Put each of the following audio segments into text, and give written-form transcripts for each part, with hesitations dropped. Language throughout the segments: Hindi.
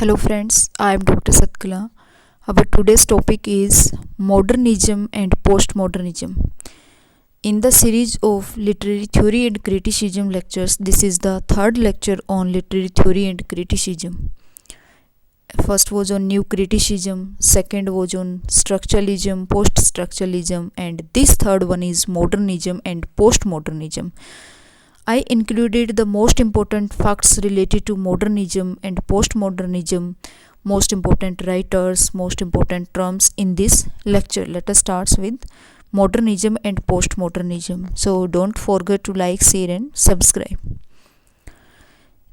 Hello friends, I am Dr. Satkala. Our today's topic is modernism and postmodernism. In the series of literary theory and criticism lectures, this is the third lecture on literary theory and criticism. First was on new criticism, second was on structuralism, post-structuralism, and this third one is modernism and postmodernism. I included the most important facts related to modernism and postmodernism, most important writers, most important terms in this lecture. Let us start with modernism and postmodernism. So don't forget to like, share and subscribe.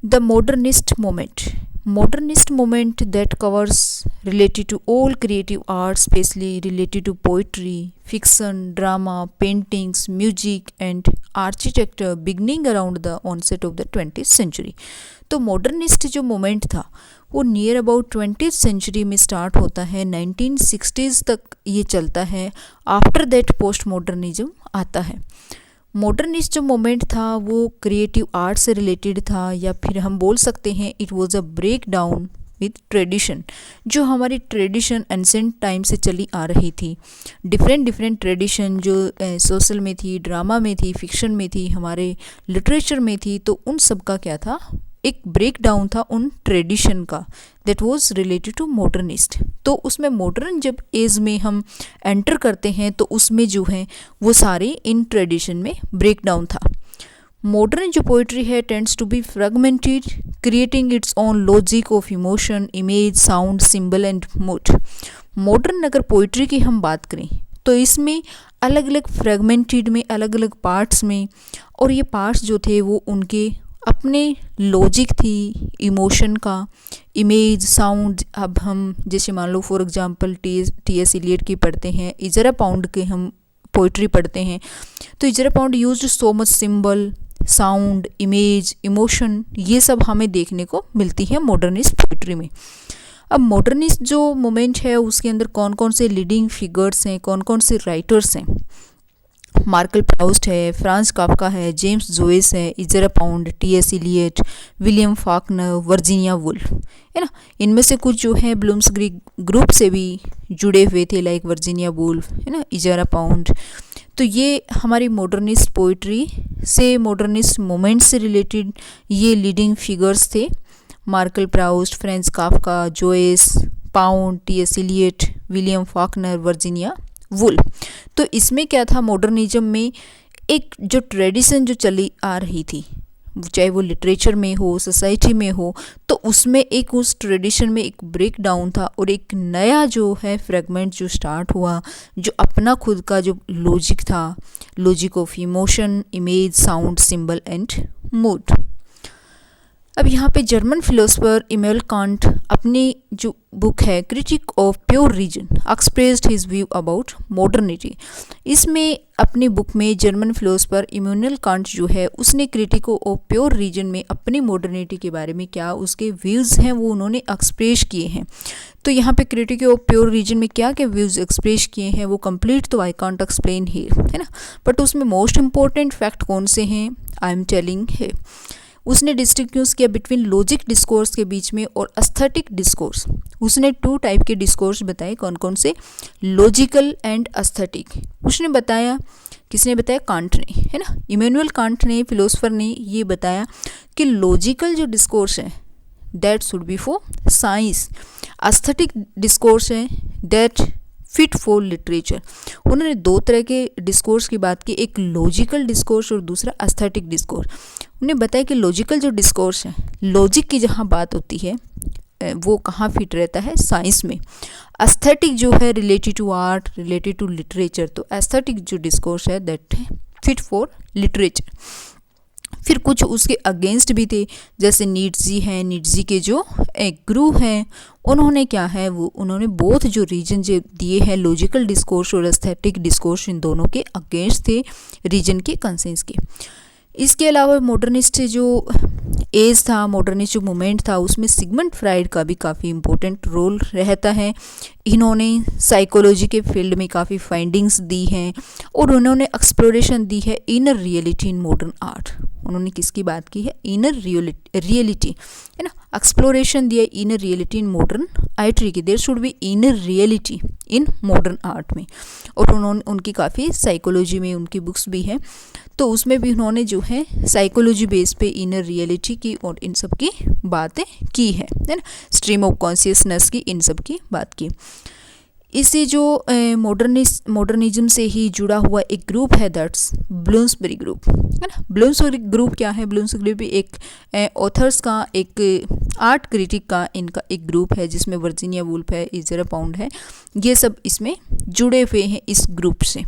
The modernist movement. Modernist movement that covers related to all creative arts, especially related to poetry, fiction, drama, paintings, music and architecture beginning around the onset of the 20th century. तो मॉडर्निस्ट जो मोमेंट था वो नियर अबाउट 20th सेंचुरी में स्टार्ट होता है, 1960s तक ये चलता है. आफ्टर दैट पोस्ट मॉडर्निज्म आता है. मॉडर्निस्ट जो मोमेंट था वो क्रिएटिव आर्ट से रिलेटेड था, या फिर हम बोल सकते हैं it was a break down with tradition. जो हमारी ट्रेडिशन एंसेंट टाइम से चली आ रही थी, डिफरेंट ट्रेडिशन जो सोशल में थी, ड्रामा में थी, फिक्शन में थी, हमारे लिटरेचर में थी, तो उन सब का क्या था, एक ब्रेक डाउन था उन ट्रेडिशन का. That was related to modernist. तो उसमें मॉडर्न जब एज में हम एंटर करते हैं तो उसमें जो है वो सारे इन ट्रेडिशन में ब्रेक डाउन था. मॉडर्न जो पोइट्री है tends to be fragmented, creating its own logic of emotion, image, sound, symbol and mood. Modern अगर पोइट्री की हम बात करें तो इसमें अलग अलग फ्रेगमेंटेड में, अलग अलग पार्ट्स में, और ये पार्ट्स जो थे वो उनके अपने लॉजिक थी, इमोशन का, इमेज, साउंड. अब हम जैसे मान लो फॉर एग्जांपल टी.एस. इलियट की पढ़ते हैं, इजरा पाउंड के हम पोइट्री पढ़ते हैं, तो Ezra Pound used so much symbol, sound, image, emotion, ये सब हमें देखने को मिलती है मॉडर्निस्ट पोइट्री में. अब मॉडर्निस्ट जो मोमेंट है उसके अंदर कौन कौन से लीडिंग फिगर्स हैं, कौन कौन से राइटर्स हैं. मार्कल प्राउस्ट है, फ्रांस काफ्का है, जेम्स जोइस है, Ezra Pound, T S. Eliot, William Faulkner, Virginia Woolf, है ना. इनमें से कुछ जो है ब्लूम्सबरी ग्रुप से भी जुड़े हुए थे, लाइक वर्जीनिया वुल्फ, है ना, इजरा पाउंड. तो ये हमारी मॉडर्निस्ट पोइट्री से, मॉडर्निस्ट मोमेंट से रिलेटेड ये लीडिंग फिगर्स थे. Marcel Proust, Franz Kafka, Joyce, Pound, T S. Eliot, William Faulkner, Virginia Woolf. तो इसमें क्या था, मॉडर्निज्म में एक जो ट्रेडिशन जो चली आ रही थी, चाहे वो लिटरेचर में हो, सोसाइटी में हो, तो उसमें एक उस ट्रेडिशन में एक ब्रेक डाउन था और एक नया जो है फ्रेगमेंट जो स्टार्ट हुआ, जो अपना खुद का जो लॉजिक था, logic of emotion, image, sound, symbol and mood. अब यहाँ पे जर्मन फिलोसोफर इमैनुअल कांट अपनी जो बुक है critique of pure reason expressed his view about modernity. इसमें अपनी बुक में जर्मन फिलोसोफर इमैनुअल कांट जो है उसने क्रिटिक ऑफ प्योर रीजन में अपनी मॉडर्निटी के बारे में क्या उसके व्यूज़ हैं वो उन्होंने एक्सप्रेस किए हैं. तो यहाँ पे क्रिटिक ऑफ प्योर रीजन में क्या क्या व्यूज़ एक्सप्रेस किए हैं वो कंप्लीट तो आई कांट एक्सप्लेन हियर, है ना. बट उसमें मोस्ट इंपॉर्टेंट फैक्ट कौन से हैं आई एम टेलिंग है. उसने डिस्टिंग्विश किया बिटवीन लॉजिक डिस्कोर्स के बीच में और एस्थेटिक डिस्कोर्स. उसने 2 टाइप के डिस्कोर्स बताए, कौन कौन से, लॉजिकल एंड एस्थेटिक. उसने बताया, किसने बताया, कांट ने, है ना. इमैनुअल कांट ने, फिलोसोफर ने ये बताया कि लॉजिकल जो डिस्कोर्स है that should be for science, aesthetic discourse है दैट फिट फॉर लिटरेचर. उन्होंने 2 तरह के डिस्कोर्स की बात की, एक लॉजिकल डिस्कोर्स और दूसरा एस्थेटिक डिस्कोर्स. उन्हें बताया कि लॉजिकल जो डिस्कोर्स है, लॉजिक की जहाँ बात होती है वो कहाँ फिट रहता है, साइंस में. एस्थेटिक जो है related to art, related to literature. तो एस्थेटिक जो डिस्कोर्स है दैट है फिट फॉर लिटरेचर. फिर कुछ उसके अगेंस्ट भी थे, जैसे नीट्जी हैं, नीट्जी के जो एक गुरु हैं, उन्होंने क्या है वो उन्होंने बोथ जो रीजन जो दिए हैं लॉजिकल डिस्कोर्स और एस्थेटिक डिस्कोर्स, इन दोनों के अगेंस्ट थे रीजन के कंसेंस के. इसके अलावा मॉडर्निस्ट जो एज था, मॉडर्निस्ट जो मूवमेंट था, उसमें सिगमंड फ्राइड का भी काफ़ी इम्पोर्टेंट रोल रहता है. इन्होंने साइकोलॉजी के फील्ड में काफ़ी फाइंडिंग्स दी हैं और उन्होंने एक्सप्लोरेशन दी है inner reality in modern art. उन्होंने किसकी बात की है, इनर रियलिटी है ना. एक्सप्लोरेशन दिया inner reality in modern art की, there should be inner reality in modern art में. और उन्होंने उनकी काफ़ी साइकोलॉजी में उनकी बुक्स भी है, तो उसमें भी उन्होंने जो है साइकोलॉजी बेस पे इनर रियलिटी की और इन सब की बातें की है ना. स्ट्रीम ऑफ कॉन्शियसनेस की, इन सब की बात की. इसी जो मॉडर्निज्म से ही जुड़ा हुआ एक ग्रुप है, दैट्स ब्लूम्सबरी ग्रुप, है ना. ब्लूम्सबरी ग्रुप क्या है? ब्लूम्सबरी ग्रुप भी एक ऑथर्स का, एक आर्ट क्रिटिक का इनका एक ग्रुप है, जिसमें वर्जीनिया वुल्फ है, इजरा पाउंड है, ये सब इसमें जुड़े हुए हैं इस ग्रुप से.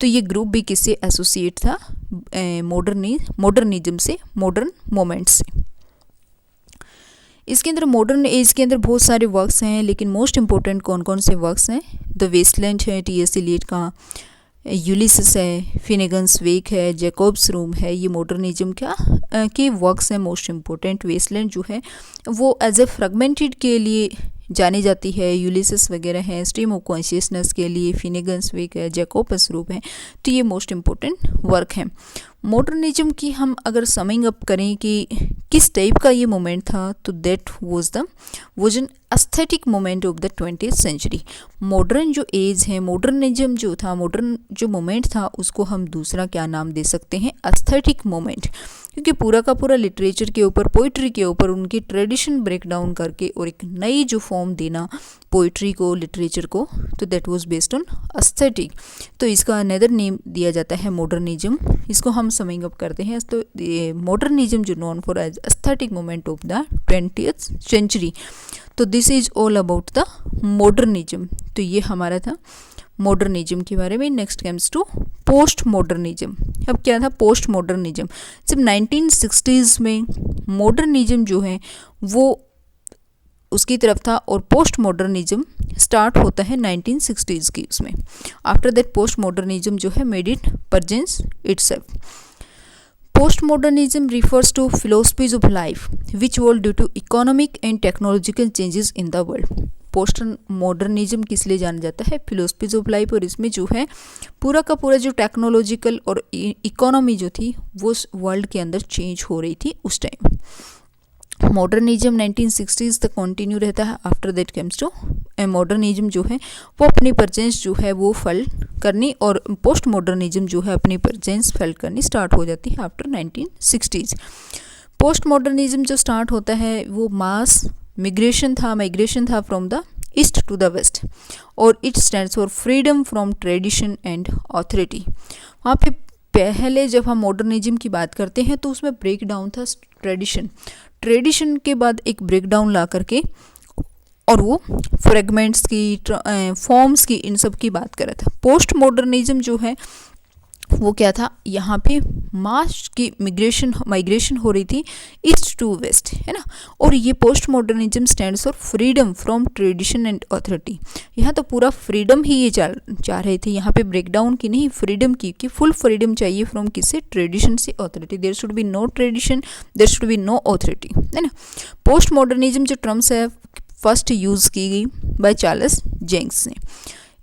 तो ये ग्रुप भी किससे एसोसिएट था? मॉडर्निज्म से, मॉडर्न मोमेंट से. इसके अंदर मॉडर्न एज के अंदर बहुत सारे वर्क्स हैं, लेकिन मोस्ट इंपॉर्टेंट कौन कौन से वर्क्स हैं? द वेस्टलैंड है टी.एस. एलियट का, यूलिसिस है, फिनेगन्स वेक है, जैकॉब्स रूम है, ये मॉडर्निज्म के वर्क्स हैं मोस्ट इंपॉर्टेंट. वेस्टलैंड जो है वो एज ए फ्रेगमेंटेड के लिए जानी जाती है, यूलिसिस वगैरह है स्ट्रीम ऑफ कॉन्शियसनेस के लिए, फिनेगन्स वेक है, जैकॉब्स रूम है, तो ये मोस्ट इंपॉर्टेंट वर्क है. मॉडर्निज्म की हम अगर समिंग अप करें कि किस टाइप का ये मोमेंट था, तो that was an aesthetic moment of the 20th century. Modern जो एज है, मॉडर्निज्म जो था, मॉडर्न जो मोमेंट था, उसको हम दूसरा क्या नाम दे सकते हैं? Aesthetic moment. क्योंकि पूरा का पूरा लिटरेचर के ऊपर, पोइट्री के ऊपर उनकी ट्रेडिशन ब्रेक डाउन करके और एक नई जो फॉर्म देना पोइट्री को, लिटरेचर को, तो that was based on aesthetic. तो इसका अनदर नेम दिया जाता है मॉडर्निज्म. इसको हम समिंग अप करते हैं, तो मॉडर्निज्म जो known for as aesthetic moment of the 20th century. तो this is all about the modernism. तो ये हमारा था मॉडर्निज्म के बारे में. Next comes to post modernism. अब क्या था पोस्ट मॉडर्निज्म? जब 1960s में मॉडर्निज्म जो है वो उसकी तरफ था, और पोस्ट मॉडर्निज्म स्टार्ट होता है 1960s की उसमें. आफ्टर दैट पोस्ट मॉडर्निज्म जो है made it presence itself. Postmodernism refers to philosophies of life which evolved due to economic and technological changes in the world. Post modernism किस लिए जाना जाता है? Philosophies of life. और इसमें जो है पूरा का पूरा जो टेक्नोलॉजिकल और इकोनॉमी जो थी वो वर्ल्ड के अंदर चेंज हो रही थी उस टाइम. मॉडर्निज्म 1960s तक कंटिन्यू रहता है. After that comes to modernism जो है वो अपनी प्रेजेंस जो है वो फल करनी, और पोस्ट मॉडर्निज्म जो है अपनी प्रेजेंस फल करनी स्टार्ट हो जाती है आफ्टर 1960s. पोस्ट मॉडर्निज्म जो स्टार्ट होता है वो मास माइग्रेशन था from the east to the west, और it stands for freedom from tradition and authority. वहाँ पे पहले जब हम मॉडर्निज्म की बात करते हैं तो उसमें ब्रेक डाउन था ट्रेडिशन के बाद एक ब्रेक डाउन ला करके, और वो फ्रेगमेंट्स की, फॉर्म्स की, इन सब की बात कर रहा था. पोस्ट मॉडर्निज्म जो है वो क्या था? यहाँ पे मास की माइग्रेशन हो रही थी ईस्ट टू वेस्ट, है ना. और ये post modernism stands for freedom from tradition and authority. यहाँ तो पूरा फ्रीडम ही ये चाह रहे थे, यहाँ पे ब्रेकडाउन की नहीं, फ्रीडम की, कि फुल फ्रीडम चाहिए फ्रॉम किससे? ट्रेडिशन से authority. There should be no tradition, there should be no authority, है ना. पोस्ट मॉडर्निज्म जो टर्म्स है फर्स्ट यूज़ की गई बाय चार्ल्स जेंक्स ने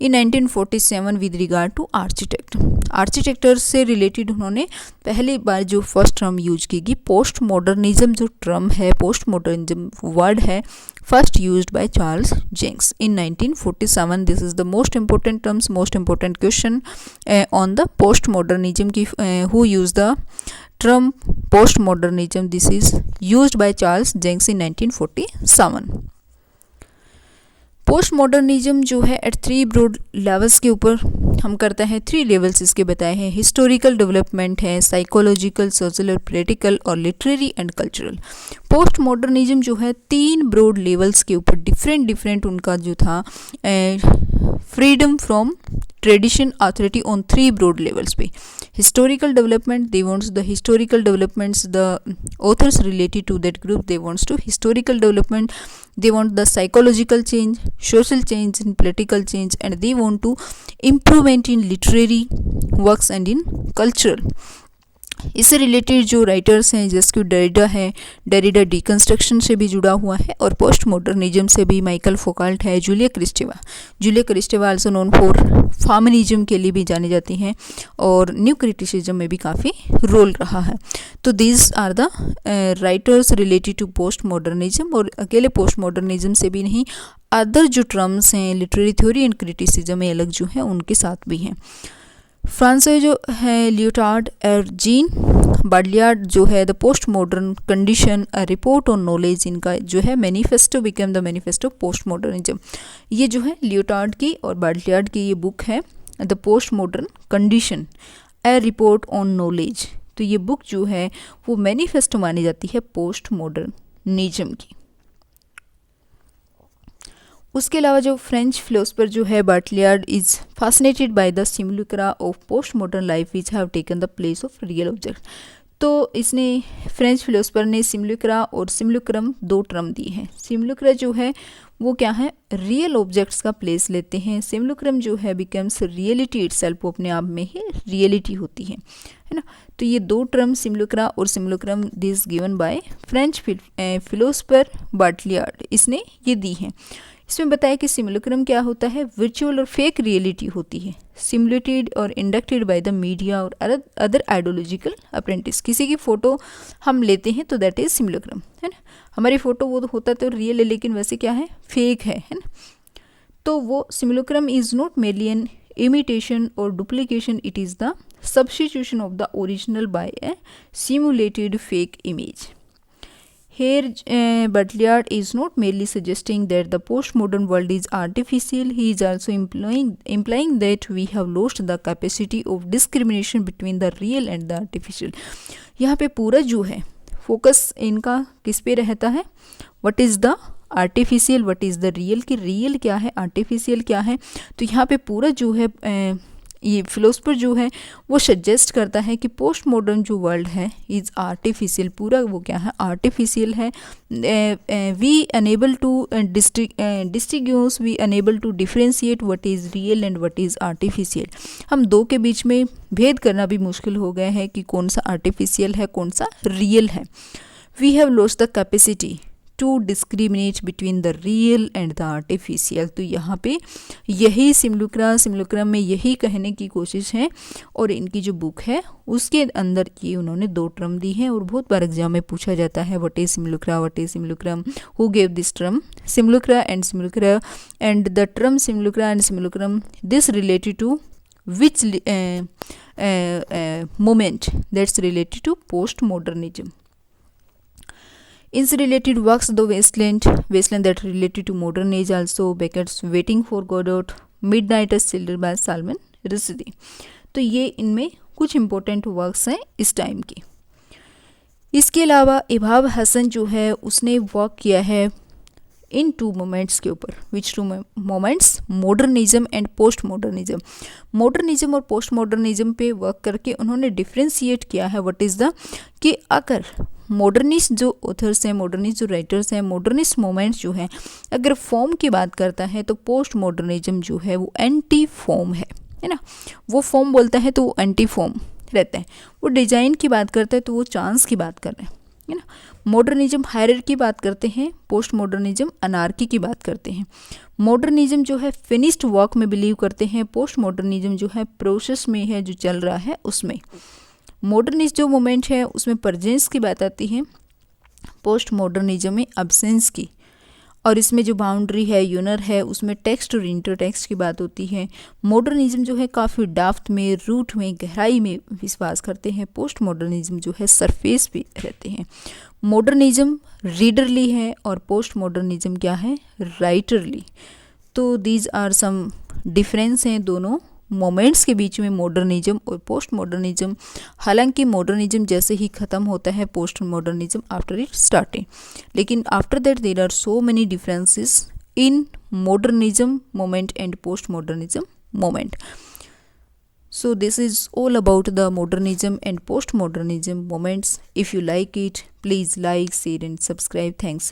in 1947 with regard to architecture से रिलेटेड उन्होंने पहली बार जो फर्स्ट टर्म यूज की गई. पोस्ट मॉडर्निज्म जो टर्म है, पोस्ट मॉडर्निज्म वर्ड है, first used by Charles Jencks in 1947. This is the most important terms, most important question on the post modernism की. Who use the term postmodernism? This is used by Charles Jencks in 1947. Post modernism जो है एट 3 ब्रॉड लेवल्स के ऊपर हम करते हैं. 3 लेवल्स इसके बताए हैं. हिस्टोरिकल डेवलपमेंट है, साइकोलॉजिकल, सोशल और पॉलिटिकल, और literary and cultural. Post modernism जो है 3 ब्रॉड लेवल्स के ऊपर डिफरेंट उनका जो था freedom from tradition, authority on 3 broad levels पे. Historical development, they wants the historical developments, the authors related to that group, they wants to historical development. They want the psychological change, social change, and political change, and they want to improvement in literary works and in cultural. इससे रिलेटेड जो राइटर्स हैं जैसे कि डेरिडा है, डेरिडा डिकंस्ट्रक्शन से भी जुड़ा हुआ है, और पोस्ट मॉडर्निज्म से भी माइकल फोकाल्ट है, Julia Kristeva also known for feminism के लिए भी जानी जाती हैं, और न्यू क्रिटिसिज्म में भी काफ़ी रोल रहा है। तो these are the writers related to post modernism. और अकेले पोस्ट मॉडर्निज्म से भी नहीं, अदर जो टर्म्स हैं लिटरेरी थ्योरी एंड क्रिटिसिज्म में अलग जो है उनके साथ भी हैं। फ्रांस में जो है लियोटार्ड और जीन बाडलियार्ड जो है the post modern condition a report on knowledge, इनका जो है manifesto become the manifesto post modernism. ये जो है लियोटार्ड की और बाडलियार्ड की ये बुक है the post modern condition a report on knowledge. तो ये बुक जो है वो मैनिफेस्टो मानी जाती है पोस्ट मॉडर्निज्म की। उसके अलावा जो फ्रेंच फिलोसफर जो है Baudrillard is fascinated by the simulacra of post modern life which have taken the place of real object. तो इसने फ्रेंच फिलोसफर ने सिमुलक्रा और सिमुलक्रम दो टर्म दिए हैं। सिमुलक्रा जो है वो क्या है, रियल ऑब्जेक्ट्स का प्लेस लेते हैं। सिमुलक्रम जो है बिकम्स रियलिटी इटसेल्फ, वो अपने आप में ही रियलिटी होती है ना। तो ये दो टर्म सिमुलक्रा और simulacrum this given by French philosopher Baudrillard, इसने ये दी हैं। इसमें बताया कि सिमुलक्रम क्या होता है, वर्चुअल और फेक रियलिटी होती है, सिमुलेटेड और इंडक्टेड बाय द मीडिया और अदर आइडियोलॉजिकल अप्रेंटिस। किसी की फ़ोटो हम लेते हैं तो दैट इज़ सिमुलक्रम, है ना। हमारी फ़ोटो वो होता तो रियल है, लेकिन वैसे क्या है, फेक है ना। तो वो simulacrum is not merely an imitation और duplication, it is the substitution of the original by a simulated fake image. Here, Baudrillard is not merely suggesting that the postmodern world is artificial, he is also implying that we have lost the capacity of discrimination between the real and the artificial. यहाँ पे पूरा जो है फोकस इनका किस पे रहता है, what is the artificial, what is the real, कि रियल क्या है, आर्टिफिशियल क्या है। तो यहाँ पे पूरा जो है ये फिलोसफर जो है वो सजेस्ट करता है कि पोस्ट मॉडर्न जो वर्ल्ड है इज़ आर्टिफिशियल, पूरा वो क्या है, आर्टिफिशियल है। We unable to distinguish, we unable to differentiate what is real and what is artificial. हम दो के बीच में भेद करना भी मुश्किल हो गया है कि कौन सा आर्टिफिशियल है, कौन सा रियल है। We have lost the capacity to discriminate between the real and the artificial. तो यहाँ पे यही सिमुलक्रम में यही कहने की कोशिश है, और इनकी जो बुक है उसके अंदर ये उन्होंने दो टर्म दी हैं, और बहुत बार एग्जाम में पूछा जाता है what is simulacra, what is simulacrum, who gave this term simulacra and the term simulacra and simulacrum this related to which moment that's related to postmodernism. In related works, the wasteland that related to modern age also, Beckett's Waiting for Godot, Midnight Children by Salman Rushdie. तो ये इनमें कुछ इम्पोर्टेंट वर्क्स हैं इस टाइम की। इसके अलावा इबाब हसन जो है उसने वर्क किया है इन टू मोमेंट्स के ऊपर। Which two moments, modernism and post modernism. Modernism और पोस्ट मॉडर्निज्म पे वर्क करके उन्होंने डिफ्रेंशिएट किया है व्हाट इज़ द, कि अगर मॉडर्निस्ट जो ऑथर्स हैं, मॉडर्निस्ट जो राइटर्स हैं, मॉडर्निस्ट मोमेंट्स जो हैं, अगर फॉर्म की बात करता है तो पोस्ट मॉडर्निज्म जो है वो एंटी फॉर्म है ना। वो फॉर्म बोलता है तो वो एंटी फॉर्म रहता है। वो डिज़ाइन की बात करता है तो वो चांस की बात कर रहे हैं, है ना। मॉडर्निज्म हायरार्की की बात करते हैं, पोस्ट मॉडर्निज्म अनार्की की बात करते हैं। मॉडर्निज्म जो है फिनिश्ड वर्क में बिलीव करते हैं, पोस्ट मॉडर्निज्म जो है प्रोसेस में है, जो चल रहा है उसमें। मॉडर्निस्ट जो मोमेंट है उसमें प्रेजेंस की बात आती है, पोस्ट मॉडर्निज्म में अब्सेंस की, और इसमें जो बाउंड्री है, यूनर है, उसमें टेक्स्ट और इंटर टेक्स्ट की बात होती है। मॉडर्निज्म जो है काफ़ी डाफ्ट में, रूट में, गहराई में विश्वास करते हैं। पोस्ट मॉडर्निज्म जो है सरफेस पे रहते हैं। मॉडर्निज्म रीडरली है और पोस्ट मॉडर्निज्म क्या है, राइटरली। तो दीज आर सम डिफरेंस हैं दोनों मोमेंट्स के बीच में, मॉडर्निज्म और पोस्ट मॉडर्निज्म। हालांकि मॉडर्निज्म जैसे ही ख़त्म होता है post modernism after it starting, लेकिन after that there are so many differences in modernism moment and post modernism moment. So this is all about the modernism and postmodernism moments. If you like it, please like, share and subscribe. Thanks.